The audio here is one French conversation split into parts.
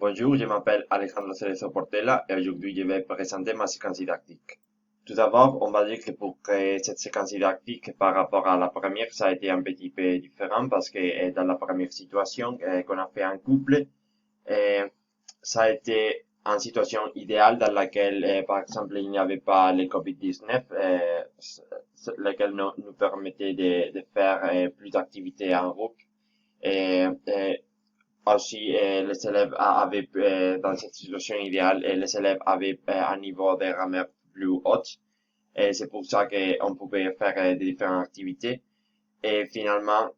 Bonjour, je m'appelle Alejandro Cerezo Portela et aujourd'hui je vais présenter ma séquence didactique. Tout d'abord, on va dire que pour créer cette séquence didactique par rapport à la première, ça a été un petit peu différent parce que dans la première situation qu'on a fait en couple, euh, ça a été une situation idéale dans laquelle, par exemple, il n'y avait pas le Covid-19, laquelle nous permettait de faire plus d'activités en groupe. Et aussi, les élèves avaient, dans cette situation idéale, les élèves avaient un niveau de grammaire plus haut. Et c'est pour ça qu'on pouvait faire des différentes activités. Et finalement,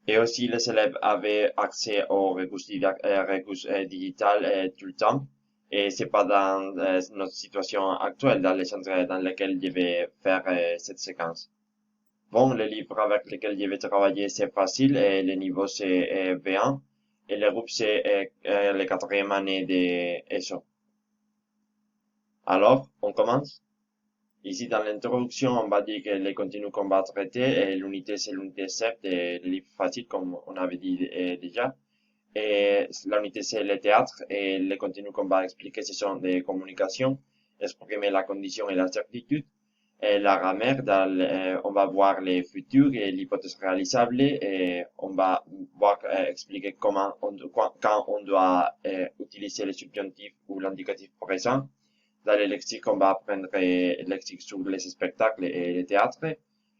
et aussi les élèves avaient accès aux recursos digital tout le temps. Et c'est pas dans notre situation actuelle, dans les centres dans lesquels je vais faire cette séquence. Bon, les livres avec lesquels je vais travailler, c'est facile et le niveau c'est B1 et le groupe c'est la quatrième année de ESO. Alors, on commence. Ici, dans l'introduction, on va dire que les contenus qu'on va traiter, et l'unité c'est l'unité 7 et le livre facile comme on avait dit déjà. Et l'unité c'est le théâtre et les contenus qu'on va expliquer ce sont des communications, exprimer la condition et la certitude. Et la grammaire, on va voir les futurs et l'hypothèse réalisable et on va voir expliquer quand on doit utiliser le subjonctif ou l'indicatif présent. Dans le lexique, on va apprendre le lexique sur les spectacles et le théâtre,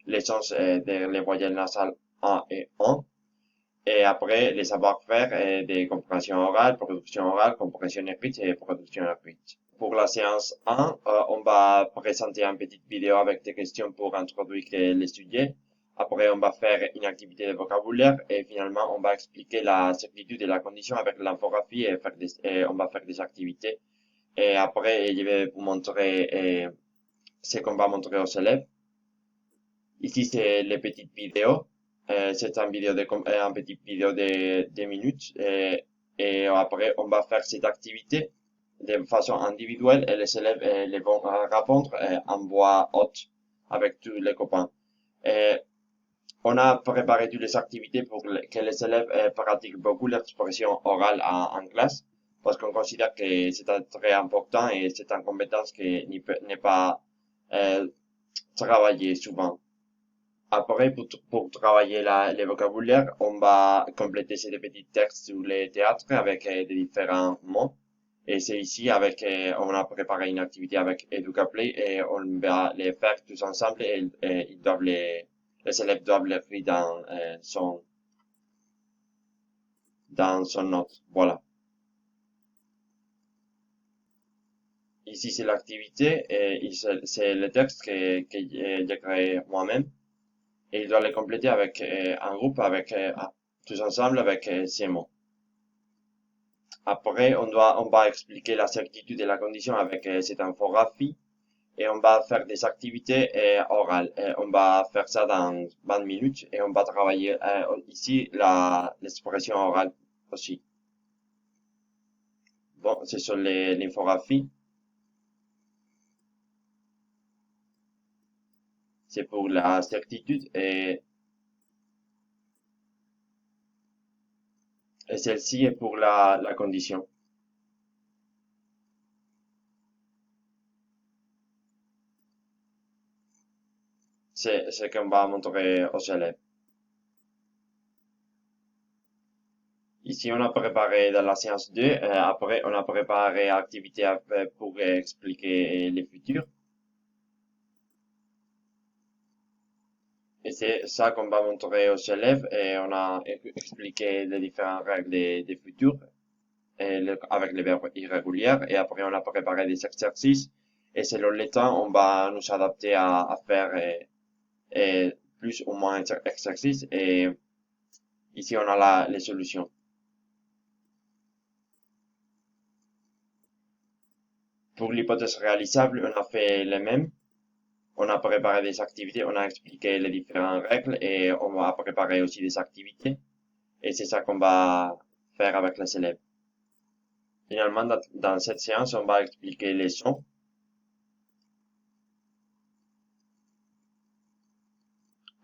les sens de les voyelles nasales A et on. Et après, les savoir-faire des compréhensions orales, production orale, compréhension écrite et production écrite. Pour la séance 1, on va présenter une petite vidéo avec des questions pour introduire les sujets. Après, on va faire une activité de vocabulaire et finalement, on va expliquer la certitude et la condition avec l'infographie et on va faire des activités. Et après, je vais vous montrer ce qu'on va montrer aux élèves. Ici, c'est les petites vidéos. C'est un petit vidéo de 2 minutes. Et après, on va faire cette activité de façon individuelle et les élèves les vont répondre en voix haute avec tous les copains. Et on a préparé toutes les activités pour que les élèves pratiquent beaucoup l'expression orale en classe parce qu'on considère que c'est très important et c'est une compétence qui n'est pas travaillée souvent. Après, pour travailler les vocabulaires, on va compléter ces petits textes sur les théâtres avec des différents mots. Et c'est ici avec, on a préparé une activité avec EducaPlay et on va les faire tous ensemble et ils doivent les élèves doivent les faire dans son note. Voilà. Ici, c'est l'activité et c'est le texte que j'ai créé moi-même. Et il doit les compléter avec un groupe, avec tous ensemble avec ces mots. Après, on va expliquer la certitude et la condition avec cette infographie et on va faire des activités orales. On va faire ça dans 20 minutes et on va travailler ici l'expression orale aussi. Bon, c'est sur l'infographie. C'est pour la certitude et celle-ci est pour la condition. C'est ce qu'on va montrer aux élèves. Ici, on a préparé dans la séance 2, après, on a préparé activité pour expliquer les futurs. Et c'est ça qu'on va montrer aux élèves et on a expliqué les différentes règles des futurs avec les verbes irréguliers et après on a préparé des exercices et selon le temps, on va nous adapter à faire plus ou moins d'exercices et ici on a les solutions. Pour l'hypothèse réalisable, on a fait les mêmes. On a préparé des activités, on a expliqué les différentes règles et on va préparer aussi des activités. Et c'est ça qu'on va faire avec les élèves. Finalement, dans cette séance, on va expliquer les sons.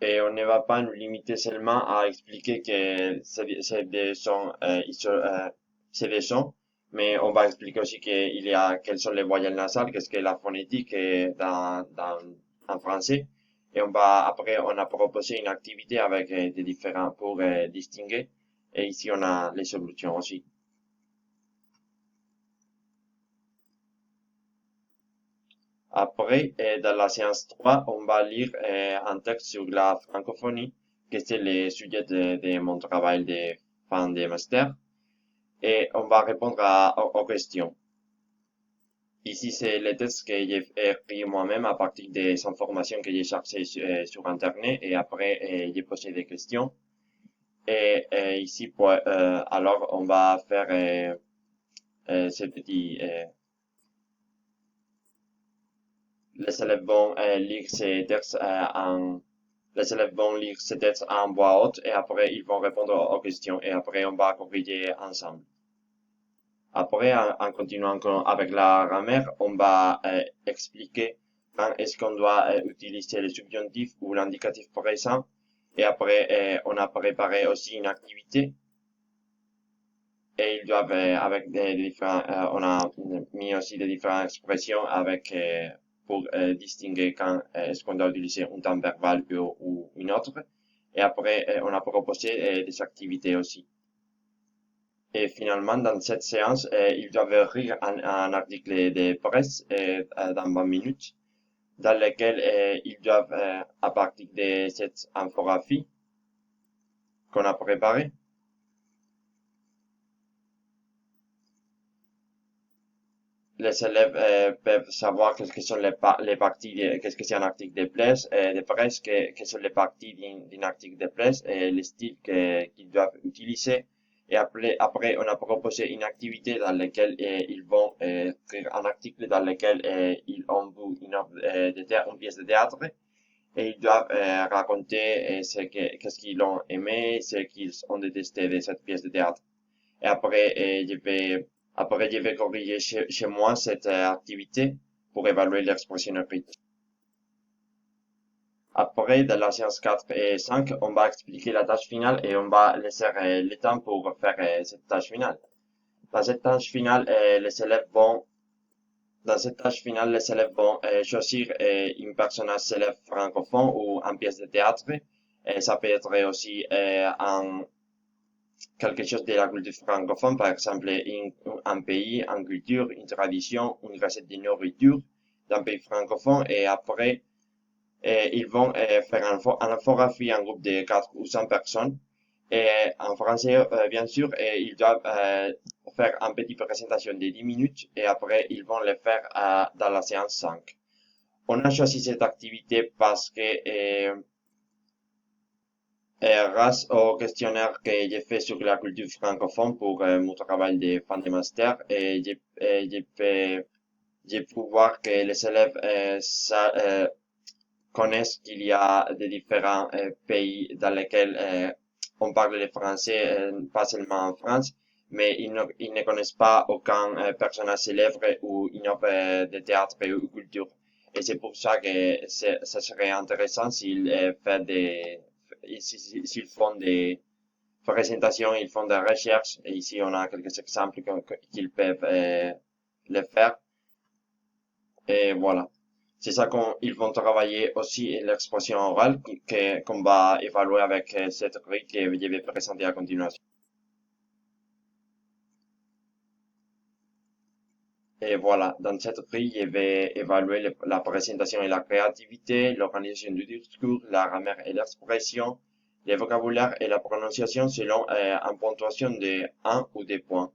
Et on ne va pas nous limiter seulement à expliquer que c'est des sons, c'est des sons, mais on va expliquer aussi quelles sont les voyelles nasales, qu'est-ce que la phonétique en français. Et après, on a proposé une activité avec des différents pour distinguer. Et ici, on a les solutions aussi. Après, dans la séance 3, on va lire un texte sur la francophonie, que c'est le sujet de mon travail de fin de master. Et on va répondre aux questions. Ici, c'est le texte que j'ai écrit moi-même à partir des informations que j'ai cherchées sur Internet et après, j'ai posé des questions. Et ici, alors, on va faire ce petit... les élèves vont lire ces textes les élèves vont lire ces textes en voix haute et après, ils vont répondre aux questions et après, on va corriger ensemble. Après, en continuant avec la grammaire, on va expliquer quand est-ce qu'on doit utiliser le subjonctif ou l'indicatif présent. Et après, on a préparé aussi une activité. Et ils doivent, avec des différents, on a mis aussi des différentes expressions pour distinguer quand est-ce qu'on doit utiliser un temps verbal ou une autre. Et après, on a proposé des activités aussi. Et finalement, dans cette séance, ils doivent lire un article de presse dans 20 minutes, dans lequel ils doivent, à partir de cette infographie qu'on a préparée, les élèves peuvent savoir qu'est-ce que sont les parties, qu'est-ce que c'est un article de presse, quelles sont les parties d'un article de presse et les styles qu'ils doivent utiliser. Et après, on a proposé une activité dans laquelle ils vont écrire un article dans lequel ils ont vu une pièce de théâtre et ils doivent raconter qu'est-ce qu'ils ont aimé, ce qu'ils ont détesté de cette pièce de théâtre. Et après, je vais corriger chez moi cette activité pour évaluer l'expression écrite. Après, dans la séance 4 et 5, on va expliquer la tâche finale et on va laisser le temps pour faire cette tâche finale. Dans cette tâche finale, les élèves vont choisir une personnage célèbre francophone ou une pièce de théâtre. Et ça peut être aussi quelque chose de la culture francophone, par exemple un pays, une culture, une tradition, une recette de nourriture d'un pays francophone. Et après, ils vont faire un infographie en groupe de 4 ou 5 personnes. Et en français, bien sûr, et ils doivent faire une petite présentation de 10 minutes et après, ils vont le faire dans la séance 5. On a choisi cette activité parce que grâce au questionnaire que j'ai fait sur la culture francophone pour mon travail de fin de master, et j'ai pu voir que les élèves connaissent qu'il y a des différents pays dans lesquels on parle le français, pas seulement en France, mais ils ne connaissent pas aucun personnage célèbre ou une œuvre de théâtre ou culture. Et c'est pour ça que ça serait intéressant s'ils font des présentations, ils font des recherches. Et ici, on a quelques exemples qu'ils peuvent le faire. Et voilà. C'est ça qu'ils vont travailler aussi l'expression orale qu'on va évaluer avec cette grille que je vais présenter à continuation. Et voilà, dans cette grille, je vais évaluer la présentation et la créativité, l'organisation du discours, la grammaire et l'expression, le vocabulaire et la prononciation selon une ponctuation de 1 ou 2 points.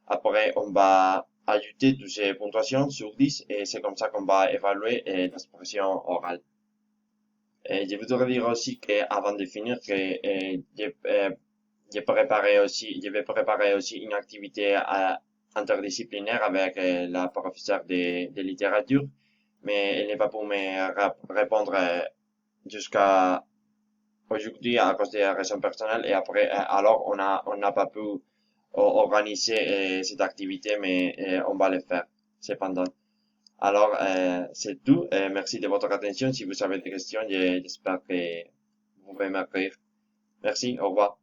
Après, on va ajouter toutes ces ponctuations sur 10 et c'est comme ça qu'on va évaluer l'expression orale. Et je voudrais dire aussi qu'avant de finir, que je vais préparer aussi une activité interdisciplinaire avec la professeure de littérature, mais elle n'est pas pour me répondre jusqu'à aujourd'hui à cause des raisons personnelles et après, alors on n'a pas pu organiser cette activité, mais on va le faire cependant. Alors, c'est tout. Merci de votre attention. Si vous avez des questions, j'espère que vous pouvez m'écrire. Merci, au revoir.